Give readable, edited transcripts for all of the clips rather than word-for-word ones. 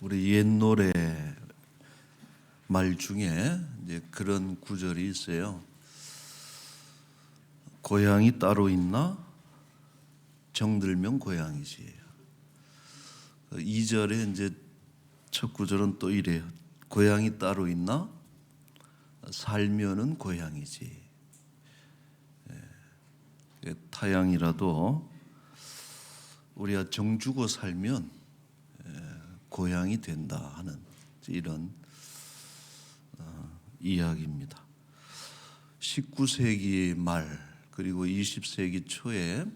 우리 옛 노래 말 중에 이제 그런 구절이 있어요. 고향이 따로 있나? 정들면 고향이지. 2절에 이제 첫 구절은 또 이래요. 고향이 따로 있나? 살면은 고향이지. 타향이라도 우리가 정주고 살면 고향이 된다 하는 이런 이야기입니다. 19세기 말 그리고 20세기 초에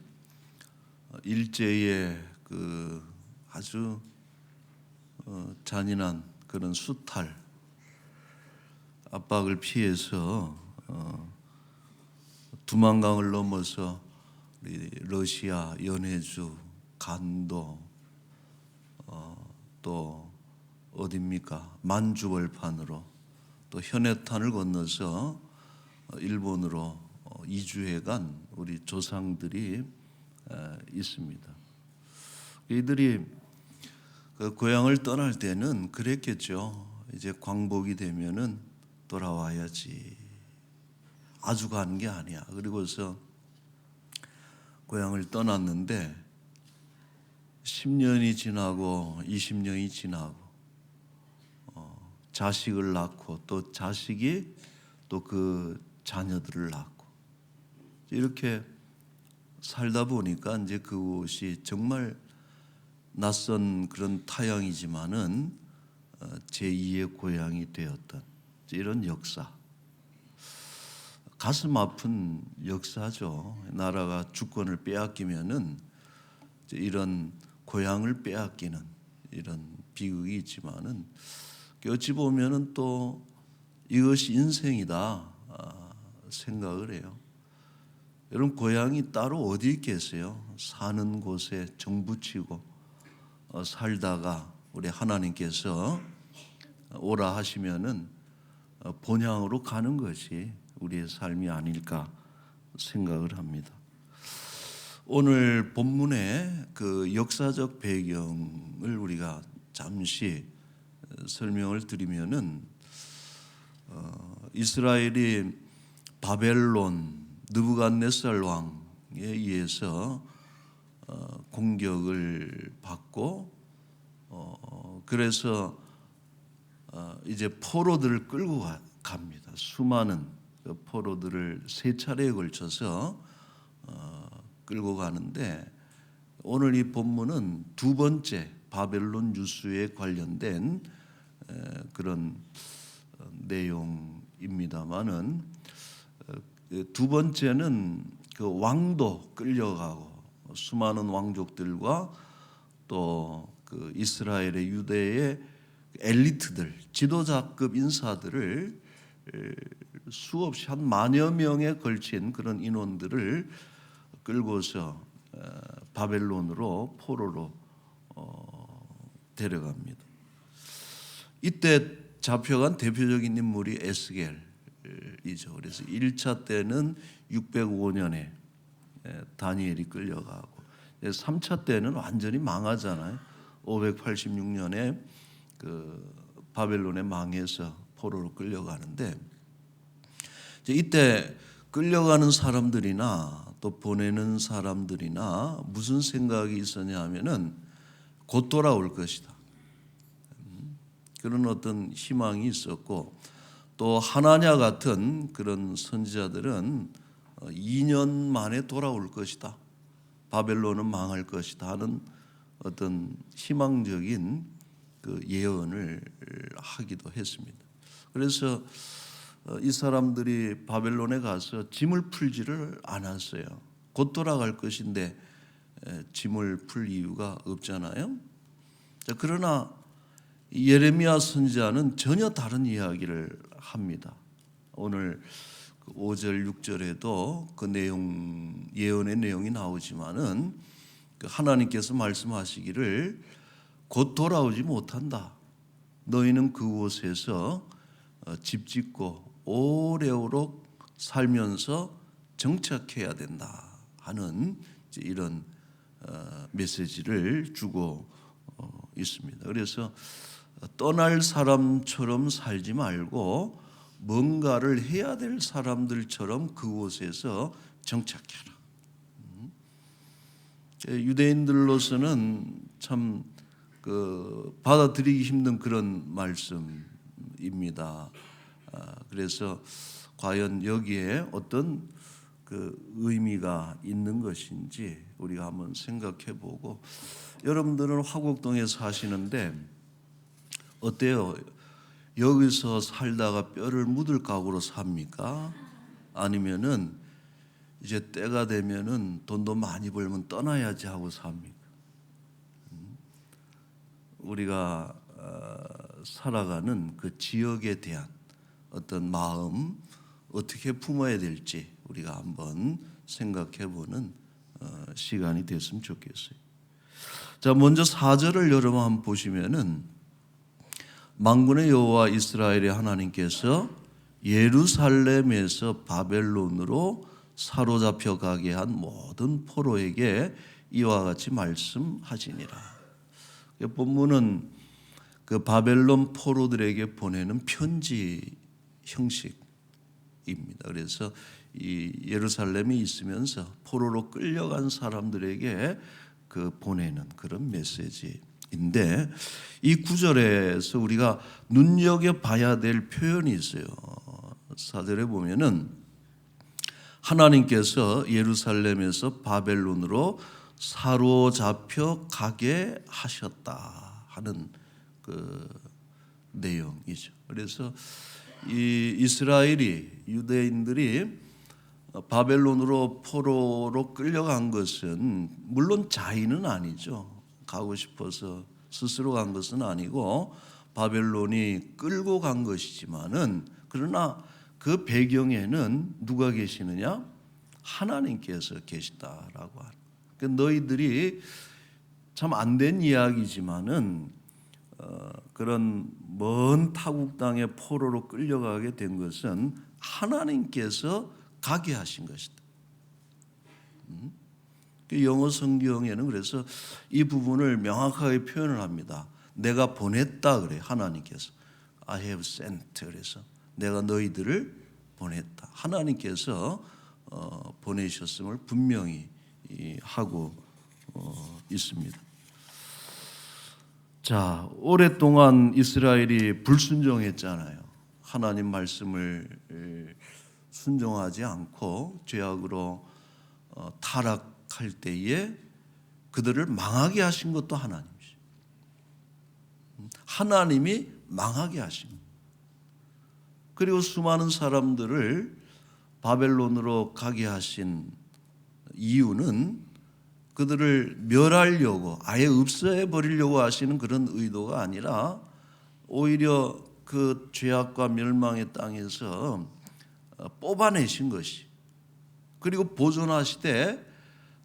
일제의 그 아주 잔인한 그런 수탈 압박을 피해서 두만강을 넘어서 러시아, 연해주, 간도 또 어디입니까? 만주벌판으로 또 현해탄을 건너서 일본으로 이주해간 우리 조상들이 있습니다. 이들이 그 고향을 떠날 때는 그랬겠죠. 이제 광복이 되면은 돌아와야지. 아주 가는 게 아니야. 그리고서 고향을 떠났는데 10년이 지나고 20년이 지나고 자식을 낳고 또 자식이 또 그 자녀들을 낳고 이렇게 살다 보니까 이제 그곳이 정말 낯선 그런 타향이지만은 제2의 고향이 되었던 이런 역사. 가슴 아픈 역사죠. 나라가 주권을 빼앗기면은 이런 고향을 빼앗기는 이런 비극이 있지만은 어찌 보면은 또 이것이 인생이다 생각을 해요. 여러분 고향이 따로 어디 있겠어요? 사는 곳에 정붙이고 살다가 우리 하나님께서 오라 하시면은 본향으로 가는 것이 우리의 삶이 아닐까 생각을 합니다. 오늘 본문의 그 역사적 배경을 우리가 잠시 설명을 드리면은 이스라엘이 바벨론 느부갓네살 왕에 의해서 공격을 받고 그래서 이제 포로들을 끌고 갑니다. 수많은 포로들을 세 차례에 걸쳐서 끌고 가는데 오늘 이 본문은 두 번째 바벨론 유수에 관련된 그런 내용입니다만은 두 번째는 그 왕도 끌려가고 수많은 왕족들과 또 그 이스라엘의 유대의 엘리트들 지도자급 인사들을 수없이 한 만여 명에 걸친 그런 인원들을 끌고서 바벨론으로 포로로 데려갑니다. 이때 잡혀간 대표적인 인물이 에스겔이죠. 그래서 1차 때는 605년에 다니엘이 끌려가고 3차 때는 완전히 망하잖아요. 586년에 그 바벨론에 망해서 포로로 끌려가는데 이때 끌려가는 사람들이나 또 보내는 사람들이나 무슨 생각이 있었냐 하면은 곧 돌아올 것이다. 그런 어떤 희망이 있었고 또 하나냐 같은 그런 선지자들은 2년 만에 돌아올 것이다. 바벨론은 망할 것이다 하는 어떤 희망적인 그 예언을 하기도 했습니다. 그래서 이 사람들이 바벨론에 가서 짐을 풀지를 않았어요. 곧 돌아갈 것인데 짐을 풀 이유가 없잖아요. 그러나 예레미야 선지자는 전혀 다른 이야기를 합니다. 오늘 5절 6절에도 그 내용 예언의 내용이 나오지만은 하나님께서 말씀하시기를 곧 돌아오지 못한다. 너희는 그곳에서 집 짓고 오래오록 살면서 정착해야 된다 하는 이런 메시지를 주고 있습니다. 그래서 떠날 사람처럼 살지 말고 뭔가를 해야 될 사람들처럼 그곳에서 정착해라. 유대인들로서는 참 받아들이기 힘든 그런 말씀입니다. 그래서 과연 여기에 어떤 의미가 있는 것인지 우리가 한번 생각해보고, 여러분들은 화곡동에 사시는데 어때요? 여기서 살다가 뼈를 묻을 각오로 삽니까? 아니면은 이제 때가 되면은 돈도 많이 벌면 떠나야지 하고 삽니까? 우리가 살아가는 그 지역에 대한 어떤 마음 어떻게 품어야 될지 우리가 한번 생각해보는 시간이 됐으면 좋겠어요. 자, 먼저 4절을 여러분 한번 보시면은 만군의 여호와 이스라엘의 하나님께서 예루살렘에서 바벨론으로 사로잡혀 가게 한 모든 포로에게 이와 같이 말씀하시니라. 본문은 그 바벨론 포로들에게 보내는 편지 형식입니다. 그래서 이 예루살렘에 있으면서 포로로 끌려간 사람들에게 보내는 그런 메시지인데, 이 구절에서 우리가 눈여겨봐야 될 표현이 있어요. 4절에 보면은 하나님께서 예루살렘에서 바벨론으로 사로잡혀 가게 하셨다 하는 내용이죠. 그래서 이 이스라엘이, 유대인들이 바벨론으로 포로로 끌려간 것은 물론 자의는 아니죠. 가고 싶어서 스스로 간 것은 아니고 바벨론이 끌고 간 것이지만은, 그러나 그 배경에는 누가 계시느냐? 하나님께서 계시다라고 하는. 그러니까 너희들이 참 안 된 이야기지만은 그런 먼 타국 땅의 포로로 끌려가게 된 것은 하나님께서 가게 하신 것이다. 영어 성경에는 그래서 이 부분을 명확하게 표현을 합니다. 내가 보냈다 그래, 하나님께서. I have sent. 그래서 내가 너희들을 보냈다. 하나님께서 보내셨음을 분명히 하고 있습니다. 자, 오랫동안 이스라엘이 불순종했잖아요. 하나님 말씀을 순종하지 않고 죄악으로 타락할 때에 그들을 망하게 하신 것도 하나님이죠. 하나님이 망하게 하신 것. 그리고 수많은 사람들을 바벨론으로 가게 하신 이유는 그들을 멸하려고, 아예 없애 버리려고 하시는 그런 의도가 아니라 오히려 그 죄악과 멸망의 땅에서 뽑아내신 것이, 그리고 보존하시되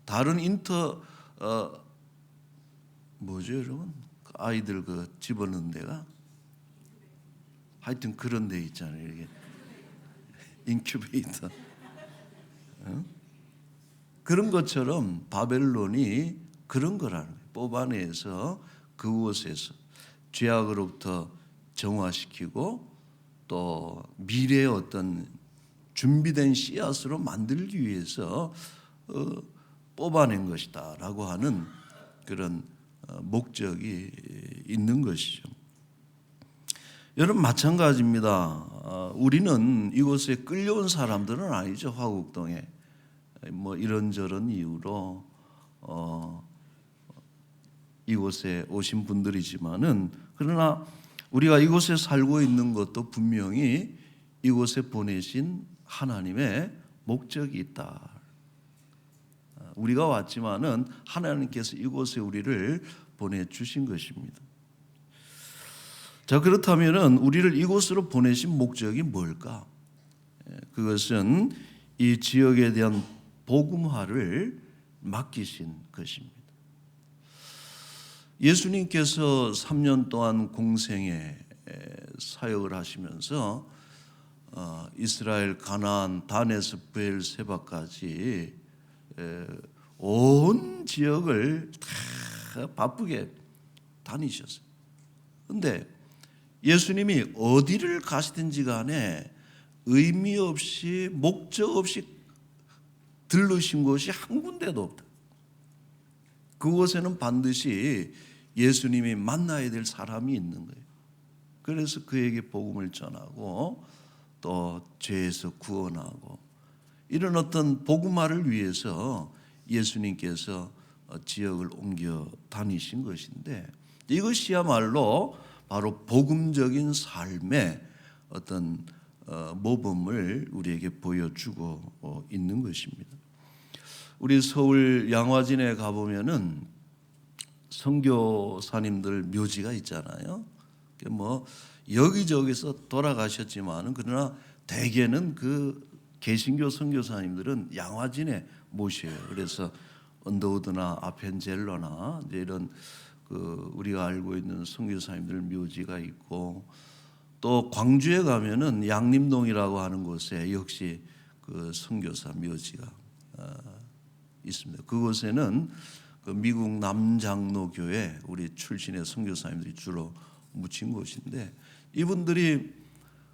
다른 뭐죠 여러분? 아이들 집어넣는 데가 하여튼 그런 데 있잖아요. 이게 인큐베이터. 그런 것처럼 바벨론이 그런 거라는 거예요. 뽑아내서 그곳에서 죄악으로부터 정화시키고 또 미래의 어떤 준비된 씨앗으로 만들기 위해서 뽑아낸 것이다 라고 하는 그런 목적이 있는 것이죠. 여러분, 마찬가지입니다. 우리는 이곳에 끌려온 사람들은 아니죠. 화곡동에 뭐 이런저런 이유로 이곳에 오신 분들이지만은, 그러나 우리가 이곳에 살고 있는 것도 분명히 이곳에 보내신 하나님의 목적이 있다. 우리가 왔지만은 하나님께서 이곳에 우리를 보내주신 것입니다. 자, 그렇다면은 우리를 이곳으로 보내신 목적이 뭘까? 그것은 이 지역에 대한 복음화를 맡기신 것입니다. 예수님께서 3년 동안 공생애 사역을 하시면서 이스라엘 가나안 단에서 브엘세바까지 온 지역을 다 바쁘게 다니셨어요. 그런데 예수님이 어디를 가시든지 간에 의미 없이 목적 없이 들르신 곳이 한 군데도 없다. 그곳에는 반드시 예수님이 만나야 될 사람이 있는 거예요. 그래서 그에게 복음을 전하고 또 죄에서 구원하고 이런 어떤 복음화를 위해서 예수님께서 지역을 옮겨 다니신 것인데, 이것이야말로 바로 복음적인 삶의 어떤 모범을 우리에게 보여주고 있는 것입니다. 우리 서울 양화진에 가보면은 선교사님들 묘지가 있잖아요. 뭐 여기저기서 돌아가셨지만은 그러나 대개는 그 개신교 선교사님들은 양화진에 모셔요. 그래서 언더우드나 아펜젤러나 이런 그 우리가 알고 있는 선교사님들 묘지가 있고, 또 광주에 가면은 양림동이라고 하는 곳에 역시 그 선교사 묘지가 있습니다. 그곳에는 그 미국 남장로교회 우리 출신의 선교사님들이 주로 묻힌 곳인데, 이분들이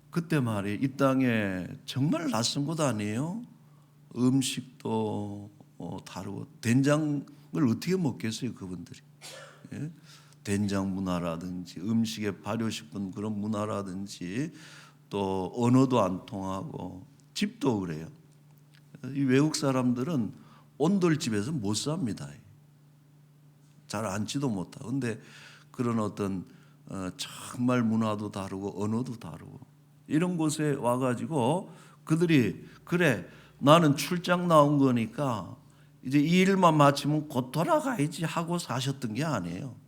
그때 말이에요, 이 땅에 정말 낯선 곳 아니에요? 음식도 다르고 된장을 어떻게 먹겠어요 그분들이? 예? 된장 문화라든지 음식의 발효식품 그런 문화라든지 또 언어도 안 통하고 집도 그래요. 이 외국 사람들은 온돌집에서 못 삽니다. 잘 앉지도 못하고. 근데 그런 어떤 정말 문화도 다르고 언어도 다르고 이런 곳에 와가지고 그들이 그래 나는 출장 나온 거니까 이제 이 일만 마치면 곧 돌아가야지 하고 사셨던 게 아니에요.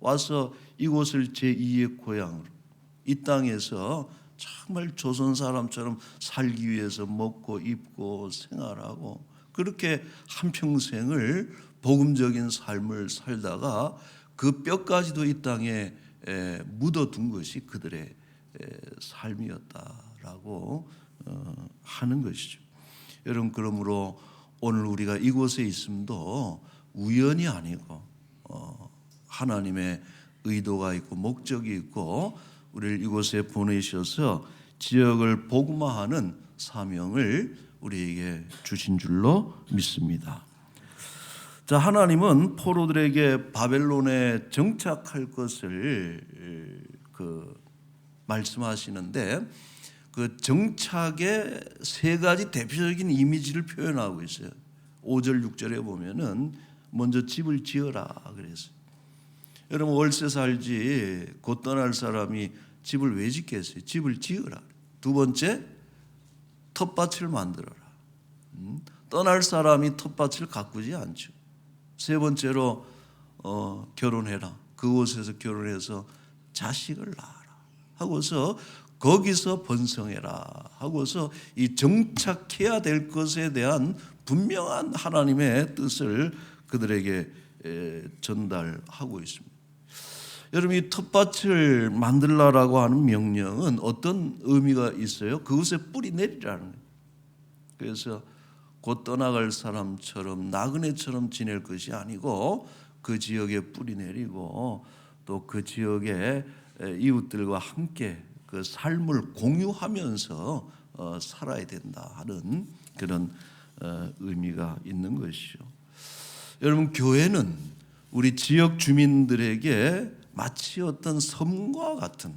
와서 이곳을 제2의 고향으로, 이 땅에서 정말 조선 사람처럼 살기 위해서 먹고 입고 생활하고 그렇게 한평생을 복음적인 삶을 살다가 그 뼈까지도 이 땅에 묻어둔 것이 그들의 삶이었다라고 하는 것이죠. 여러분, 그러므로 오늘 우리가 이곳에 있음도 우연이 아니고 하나님의 의도가 있고 목적이 있고 우리를 이곳에 보내셔서 지역을 복음화하는 사명을 우리에게 주신 줄로 믿습니다. 자, 하나님은 포로들에게 바벨론에 정착할 것을 말씀하시는데 그 정착의 세 가지 대표적인 이미지를 표현하고 있어요. 5절 6절에 보면은 먼저 집을 지어라 그랬어요. 여러분, 월세 살지 곧 떠날 사람이 집을 왜 짓겠어요? 집을 지어라. 두 번째, 텃밭을 만들어라. 떠날 사람이 텃밭을 가꾸지 않죠. 세 번째로 결혼해라. 그곳에서 결혼해서 자식을 낳아라 하고서 거기서 번성해라 하고서 이 정착해야 될 것에 대한 분명한 하나님의 뜻을 그들에게 전달하고 있습니다. 여러분, 이 텃밭을 만들라라고 하는 명령은 어떤 의미가 있어요? 그것에 뿌리 내리라는 거예요. 그래서 곧 떠나갈 사람처럼 나그네처럼 지낼 것이 아니고 그 지역에 뿌리 내리고 또 그 지역의 이웃들과 함께 그 삶을 공유하면서 살아야 된다 하는 그런 의미가 있는 것이죠. 여러분, 교회는 우리 지역 주민들에게 마치 어떤 섬과 같은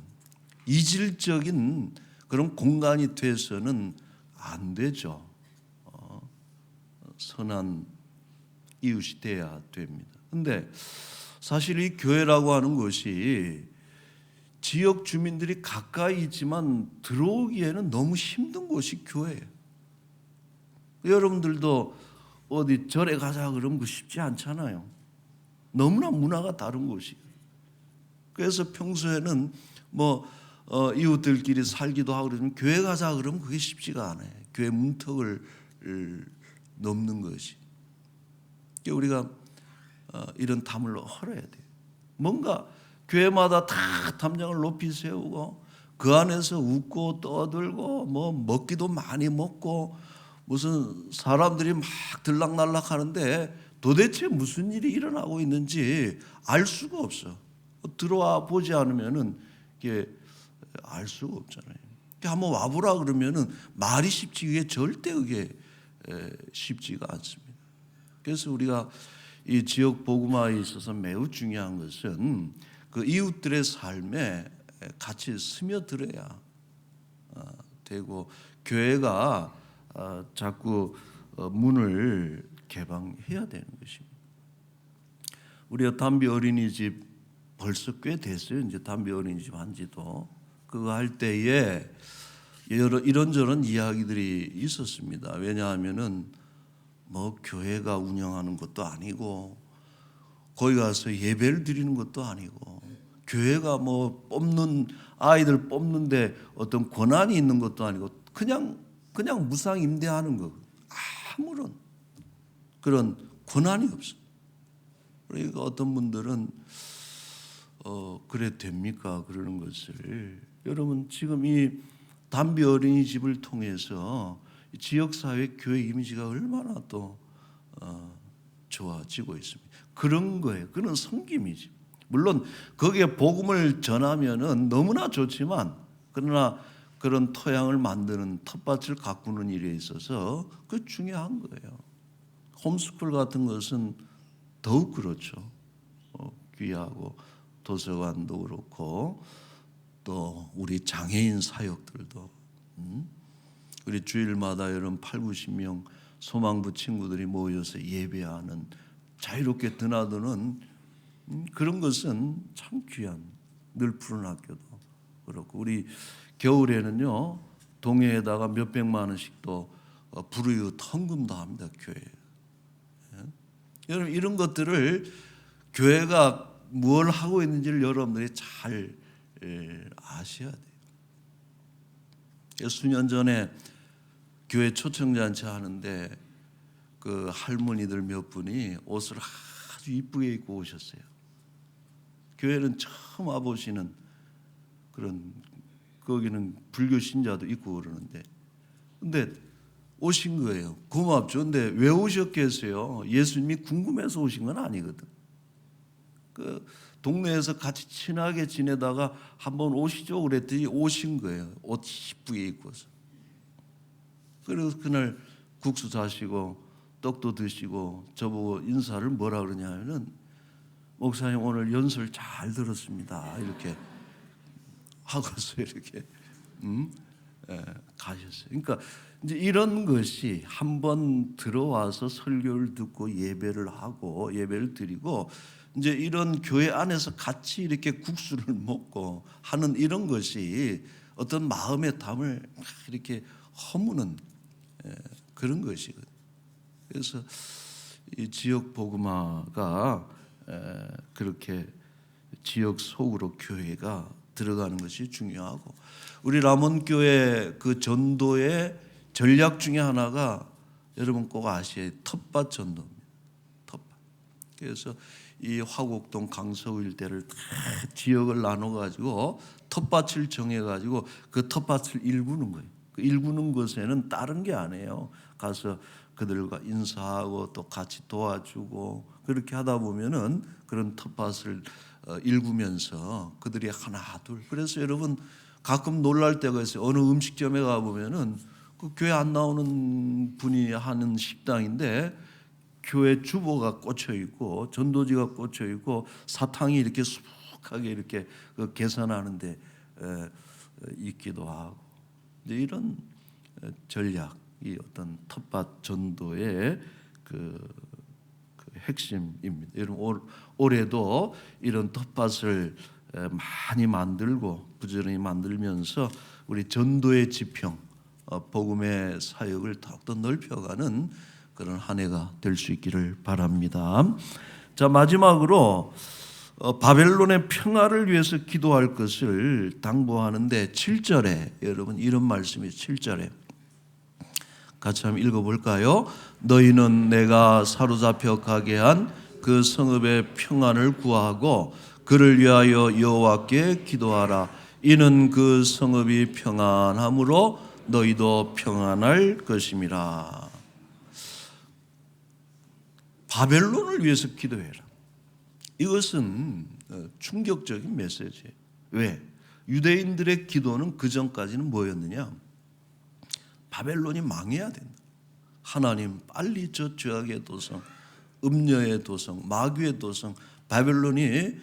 이질적인 그런 공간이 돼서는 안 되죠. 선한 이웃이 돼야 됩니다. 그런데 사실 이 교회라고 하는 것이 지역 주민들이 가까이 있지만 들어오기에는 너무 힘든 곳이 교회예요. 여러분들도 어디 절에 가자 그러면 그 쉽지 않잖아요. 너무나 문화가 다른 곳이에요. 그래서 평소에는 이웃들끼리 살기도 하고 그러면 교회 가자 그러면 그게 쉽지가 않아요. 교회 문턱을 넘는 것이. 우리가 이런 담을 헐어야 돼요. 뭔가 교회마다 다 담장을 높이 세우고 그 안에서 웃고 떠들고 먹기도 많이 먹고 무슨 사람들이 막 들락날락 하는데 도대체 무슨 일이 일어나고 있는지 알 수가 없어. 들어와 보지 않으면은 이게 알 수가 없잖아요. 한번 와보라 그러면은 말이 쉽지 그게 절대 그게 쉽지가 않습니다. 그래서 우리가 이 지역 복음화에 있어서 매우 중요한 것은 그 이웃들의 삶에 같이 스며들어야 되고 교회가 자꾸 문을 개방해야 되는 것입니다. 우리가 담비 어린이집 벌써 꽤 됐어요. 이제 담비 어린이집 한지도 그거 할 때에 이런저런 이야기들이 있었습니다. 왜냐하면은 뭐 교회가 운영하는 것도 아니고 거기 가서 예배를 드리는 것도 아니고 교회가 뭐 아이들 뽑는데 어떤 권한이 있는 것도 아니고 그냥 무상 임대하는 거 아무런 그런 권한이 없어. 그러니까 어떤 분들은 그래 됩니까? 그러는 것을 여러분 지금 이 담비 어린이집을 통해서 지역사회 교회 이미지가 얼마나 또 좋아지고 있습니다. 그런 거예요. 그런 섬김이지. 물론 거기에 복음을 전하면은 너무나 좋지만 그러나 그런 토양을 만드는 텃밭을 가꾸는 일에 있어서 그 중요한 거예요. 홈스쿨 같은 것은 더욱 그렇죠. 귀하고 도서관도 그렇고 또 우리 장애인 사역들도 우리 주일마다 여러분 80-90명 소망부 친구들이 모여서 예배하는 자유롭게 드나드는 그런 것은 참 귀한 늘 푸른 학교도 그렇고 우리 겨울에는요 동해에다가 몇백만 원씩 또 불우이웃 헌금도 합니다. 교회에. 여러분 이런 것들을 교회가 뭘 하고 있는지를 여러분들이 잘 아셔야 돼요. 수년 전에 교회 초청잔치 하는데 그 할머니들 몇 분이 옷을 아주 이쁘게 입고 오셨어요. 교회는 처음 와보시는 그런 거기는 불교 신자도 있고 그러는데 근데 오신 거예요. 고맙죠. 근데 왜 오셨겠어요? 예수님이 궁금해서 오신 건 아니거든. 그 동네에서 같이 친하게 지내다가 한번 오시죠 그랬더니 오신 거예요. 옷 이쁘게 입고서. 그래서 그날 국수 자시고 떡도 드시고 저보고 인사를 뭐라 그러냐면은 목사님 오늘 연설 잘 들었습니다. 이렇게 하고서 이렇게 가셨어요. 그러니까 이제 이런 것이 한번 들어와서 설교를 듣고 예배를 하고 예배를 드리고 이제 이런 교회 안에서 같이 이렇게 국수를 먹고 하는 이런 것이 어떤 마음의 담을 이렇게 허무는 그런 것이거든요. 그래서 이 지역 복음화가 그렇게 지역 속으로 교회가 들어가는 것이 중요하고 우리 람원교회 그 전도의 전략 중에 하나가 여러분 꼭 아셔야 텃밭 전도입니다. 텃밭. 그래서 이 화곡동 강서구 일대를 다 지역을 나눠가지고 텃밭을 정해가지고 그 텃밭을 일구는 거예요. 그 일구는 것에는 다른 게 아니에요. 가서 그들과 인사하고 또 같이 도와주고 그렇게 하다 보면은 그런 텃밭을 일구면서 그들이 하나 둘 그래서 여러분 가끔 놀랄 때가 있어요. 어느 음식점에 가 보면은 그 교회 안 나오는 분이 하는 식당인데 교회 주보가 꽂혀 있고 전도지가 꽂혀 있고 사탕이 이렇게 수북하게 이렇게 계산하는데 있기도 하고 이제 이런 전략이 어떤 텃밭 전도의 그 핵심입니다. 여러분 올해도 이런 텃밭을 많이 만들고 부지런히 만들면서 우리 전도의 지평, 복음의 사역을 더욱더 넓혀가는 그런 한 해가 될 수 있기를 바랍니다. 자 마지막으로 바벨론의 평화를 위해서 기도할 것을 당부하는데 7절에 여러분 이런 말씀이 7절에 같이 한번 읽어볼까요? 너희는 내가 사로잡혀 가게 한 그 성읍의 평안을 구하고 그를 위하여 여호와께 기도하라. 이는 그 성읍이 평안함으로 너희도 평안할 것임이라. 바벨론을 위해서 기도해라. 이것은 충격적인 메시지예요. 왜? 유대인들의 기도는 그 전까지는 뭐였느냐? 바벨론이 망해야 된다. 하나님 빨리 저 죄악의 도성, 음녀의 도성, 마귀의 도성 바벨론이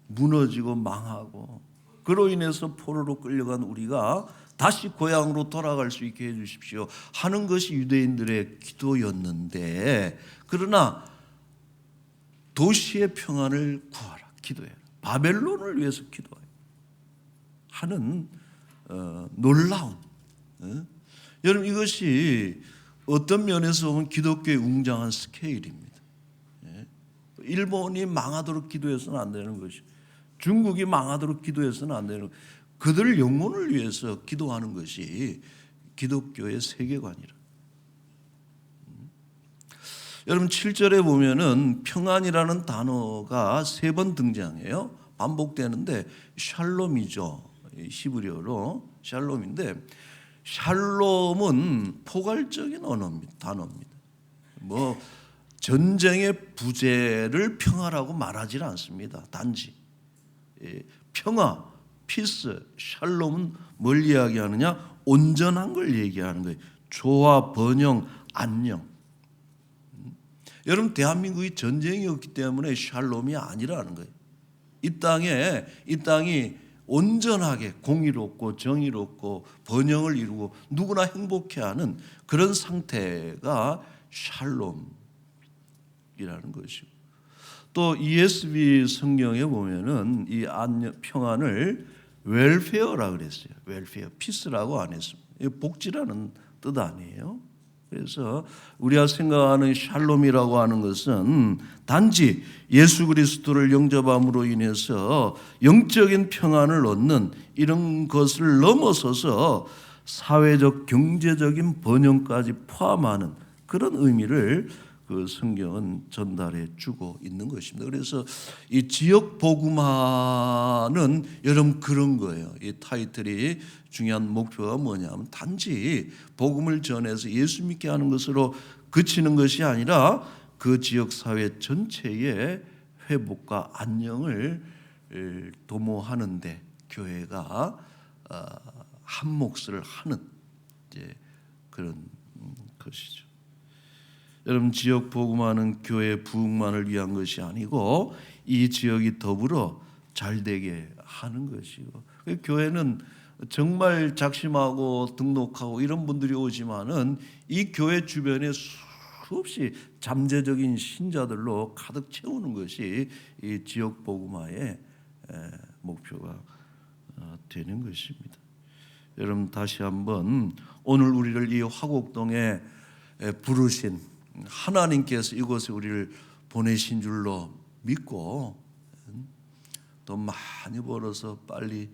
무너지고 망하고 그로 인해서 포로로 끌려간 우리가 다시 고향으로 돌아갈 수 있게 해주십시오 하는 것이 유대인들의 기도였는데, 그러나 도시의 평안을 구하라, 기도해라, 바벨론을 위해서 기도해라 하는 놀라운, 여러분 이것이 어떤 면에서 보면 기독교의 웅장한 스케일입니다. 일본이 망하도록 기도해서는 안 되는 것이, 중국이 망하도록 기도해서는 안 되는, 그들 영혼을 위해서 기도하는 것이 기독교의 세계관이라. 여러분 7절에 보면은 평안이라는 단어가 3번 등장해요. 반복되는데 샬롬이죠. 히브리어로 샬롬인데, 샬롬은 포괄적인 단어입니다. 뭐 전쟁의 부재를 평화라고 말하지 않습니다. 단지 평화, 피스, 샬롬은 뭘 이야기하느냐? 온전한 걸 얘기하는 거예요. 조화, 번영, 안녕. 여러분 대한민국이 전쟁이 없기 때문에 샬롬이 아니라는 거예요. 이 땅이 온전하게 공의롭고 정의롭고 번영을 이루고 누구나 행복해하는 그런 상태가 샬롬이라는 것이고, 또 ESV 성경에 보면은 이 평안을 웰페어라 그랬어요. 웰페어, 피스라고 안 했습니다. 복지라는 뜻 아니에요. 그래서 우리가 생각하는 샬롬이라고 하는 것은 단지 예수 그리스도를 영접함으로 인해서 영적인 평안을 얻는 이런 것을 넘어서서 사회적 경제적인 번영까지 포함하는 그런 의미를 그 성경은 전달해 주고 있는 것입니다. 그래서 이 지역 복음화는 여러분 그런 거예요. 이 타이틀이 중요한 목표가 뭐냐면 단지 복음을 전해서 예수 믿게 하는 것으로 그치는 것이 아니라 그 지역 사회 전체의 회복과 안녕을 도모하는데 교회가 한 몫을 하는 이제 그런 것이죠. 여러분 지역 복음화는 교회 부흥만을 위한 것이 아니고 이 지역이 더불어 잘 되게 하는 것이고, 교회는 정말 작심하고 등록하고 이런 분들이 오지만은 이 교회 주변에 수없이 잠재적인 신자들로 가득 채우는 것이 이 지역 복음화의 목표가 되는 것입니다. 여러분 다시 한번 오늘 우리를 이 화곡동에 부르신 하나님께서 이곳에 우리를 보내신 줄로 믿고 돈 많이 벌어서 빨리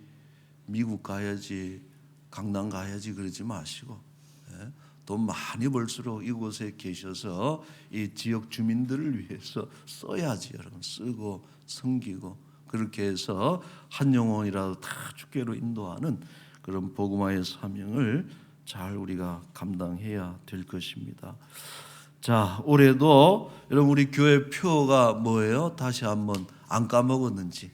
미국 가야지, 강남 가야지 그러지 마시고 돈 많이 벌수록 이곳에 계셔서 이 지역 주민들을 위해서 써야지. 여러분 쓰고 섬기고 그렇게 해서 한 영혼이라도 다 주께로 인도하는 그런 복음화의 사명을 잘 우리가 감당해야 될 것입니다. 자, 올해도 여러분 우리 교회 표가 뭐예요? 다시 한번 안 까먹었는지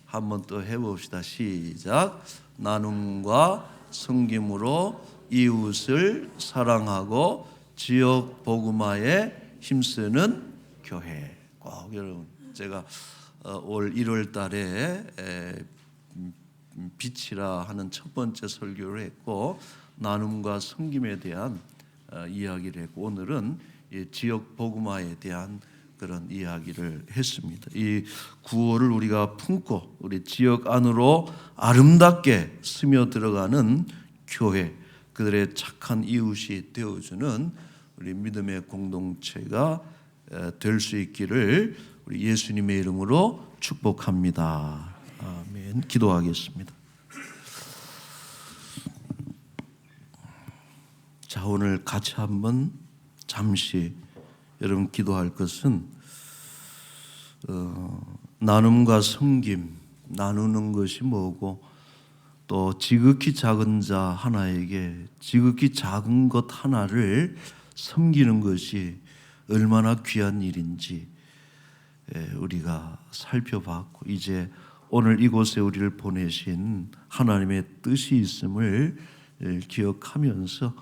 한번 또 해봅시다. 시작. 나눔과 섬김으로 이웃을 사랑하고 지역 복음화에 힘쓰는 교회. 꼭 여러분 제가 올 1월 달에 빛이라 하는 첫 번째 설교를 했고 나눔과 섬김에 대한 이야기를 했고 오늘은 지역 복음화에 대한 그런 이야기를 했습니다. 이 구호를 우리가 품고 우리 지역 안으로 아름답게 스며들어가는 교회, 그들의 착한 이웃이 되어주는 우리 믿음의 공동체가 될 수 있기를 우리 예수님의 이름으로 축복합니다. 아멘. 기도하겠습니다. 자, 오늘 같이 한번 잠시 여러분 기도할 것은 나눔과 섬김, 나누는 것이 뭐고 또 지극히 작은 자 하나에게 지극히 작은 것 하나를 섬기는 것이 얼마나 귀한 일인지 우리가 살펴봤고 이제 오늘 이곳에 우리를 보내신 하나님의 뜻이 있음을 기억하면서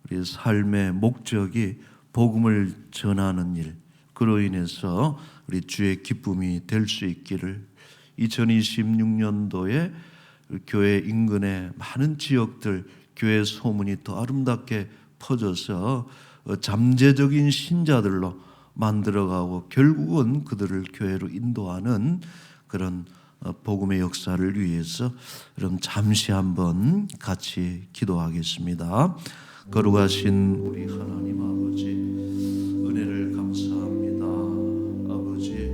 우리 삶의 목적이 복음을 전하는 일, 그로 인해서 우리 주의 기쁨이 될 수 있기를, 2026년도에 교회 인근의 많은 지역들 교회 소문이 더 아름답게 퍼져서 잠재적인 신자들로 만들어가고 결국은 그들을 교회로 인도하는 그런 복음의 역사를 위해서 그럼 잠시 한번 같이 기도하겠습니다. 거룩하신 우리 하나님 아버지, 은혜를 감사합니다. 아버지,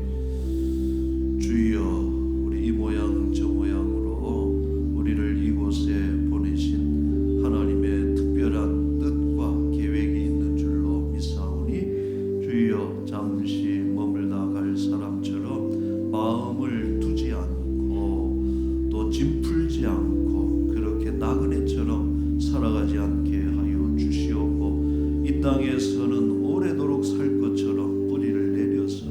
주여, 우리 이 모양 저 모양으로 우리를 이곳에 보내신 하나님의 특별한 뜻과 계획이 있는 줄로 믿사오니, 주여, 잠시 머물다 갈 사람처럼 마음을 두지 않고 또 짐 풀지 않고 그렇게 나그네처럼 살아가지 않게 하여 주시옵고, 이 땅에서는 오래도록 살 것처럼 뿌리를 내려서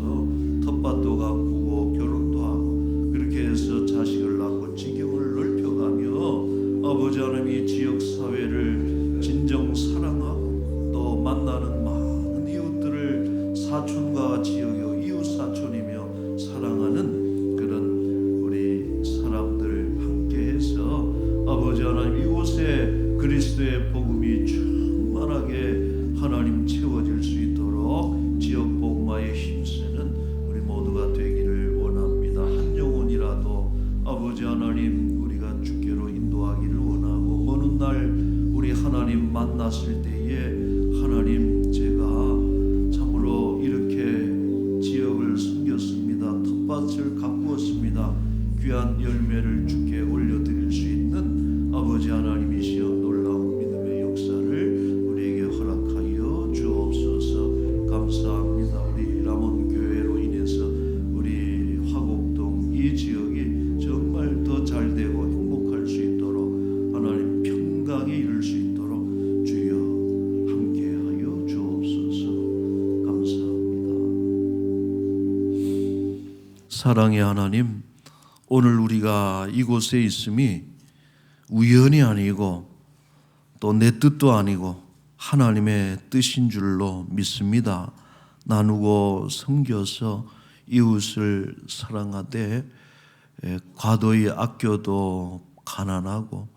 텃밭도 가꾸고 결혼도 하고 그렇게 해서 자식을 낳고 지경을 넓혀가며 아버지 하나님이 지역사회를 진정 사랑하고 또 만나는 많은 이웃들을 사촌과 같이 여겨 이웃사촌이며 사랑하는 그런 우리 사람들 함께해서 아버지 하나님 이곳에 그리스도의 복음이 충만하게 하나님 채워질 수 있도록 지역 복음화에 힘쓰는 우리 모두가 되기를 원합니다. 한 영혼이라도 아버지 하나님 우리가 주께로 인도하기를 원하고, 어느 날 우리 하나님 만났을 때에 하나님, 제가 참으로 이렇게 지역을 섬겼습니다, 텃밭을 가꾸었습니다, 귀한 열매를 주께 올려드릴 수 있는 아버지 하나님이시여 놀라운 믿음의 역사를 우리에게 허락하여 주옵소서. 감사합니다. 우리 라몬교회로 인해서 우리 화곡동 이 지역이 정말 더 잘되고 행복할 수 있도록 하나님 평강에 이를 수 있도록 주여 함께하여 주옵소서. 감사합니다. 사랑의 하나님, 오늘 우리가 이곳에 있음이 우연이 아니고 또 내 뜻도 아니고 하나님의 뜻인 줄로 믿습니다. 나누고 섬겨서 이웃을 사랑하되 과도히 아껴도 가난하고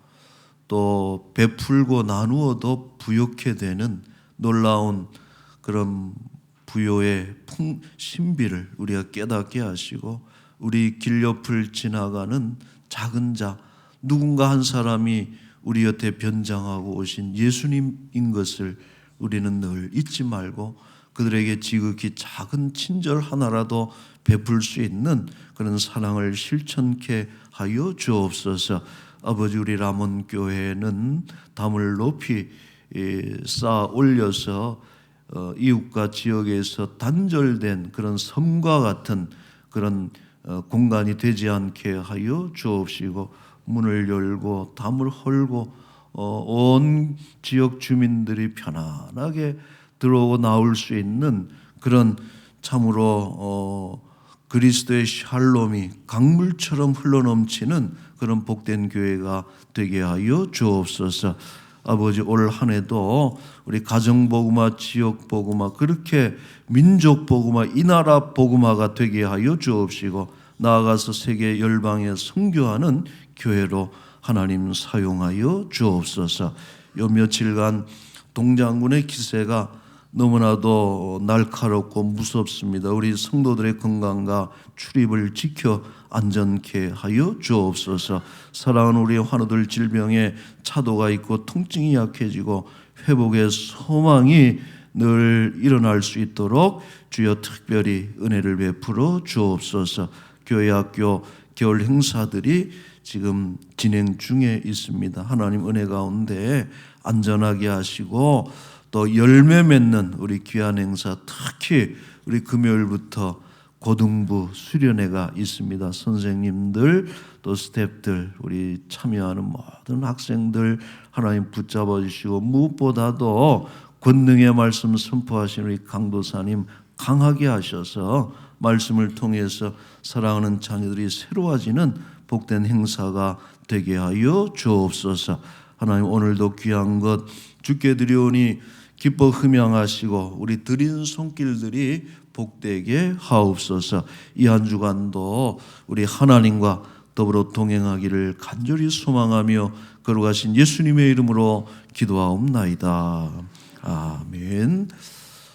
또 베풀고 나누어도 부욕해 되는 놀라운 그런 부요의 신비를 우리가 깨닫게 하시고, 우리 길 옆을 지나가는 작은 자, 누군가 한 사람이 우리 곁에 변장하고 오신 예수님인 것을 우리는 늘 잊지 말고 그들에게 지극히 작은 친절 하나라도 베풀 수 있는 그런 사랑을 실천케 하여 주옵소서. 아버지, 우리 라몬교회는 담을 높이 쌓아 올려서 이웃과 지역에서 단절된 그런 섬과 같은 그런 공간이 되지 않게 하여 주옵시고, 문을 열고 담을 헐고 온 지역 주민들이 편안하게 들어오고 나올 수 있는 그런 참으로 그리스도의 샬롬이 강물처럼 흘러넘치는 그런 복된 교회가 되게 하여 주옵소서. 아버지, 올 한 해도 우리 가정복음화, 지역복음화, 그렇게 민족복음화, 이 나라 복음화가 되게 하여 주옵시고, 나아가서 세계 열방에 선교하는 교회로 하나님 사용하여 주옵소서. 요 며칠간 동장군의 기세가 너무나도 날카롭고 무섭습니다. 우리 성도들의 건강과 출입을 지켜 안전케 하여 주옵소서. 사랑하는 우리 환우들 질병에 차도가 있고 통증이 약해지고 회복의 소망이 늘 일어날 수 있도록 주여 특별히 은혜를 베풀어 주옵소서. 교회 학교 겨울 행사들이 지금 진행 중에 있습니다. 하나님 은혜 가운데 안전하게 하시고, 또 열매 맺는 우리 귀한 행사, 특히 우리 금요일부터 고등부 수련회가 있습니다. 선생님들 또 스태프들, 우리 참여하는 모든 학생들 하나님 붙잡아 주시고, 무엇보다도 권능의 말씀 선포하시는 우리 강도사님 강하게 하셔서 말씀을 통해서 사랑하는 자녀들이 새로워지는 복된 행사가 되게 하여 주옵소서. 하나님, 오늘도 귀한 것 주께 드려오니 기뻐 흠양하시고 우리 드린 손길들이 복되게 하옵소서. 이 한 주간도 우리 하나님과 더불어 동행하기를 간절히 소망하며 거룩하신 예수님의 이름으로 기도하옵나이다. 아멘.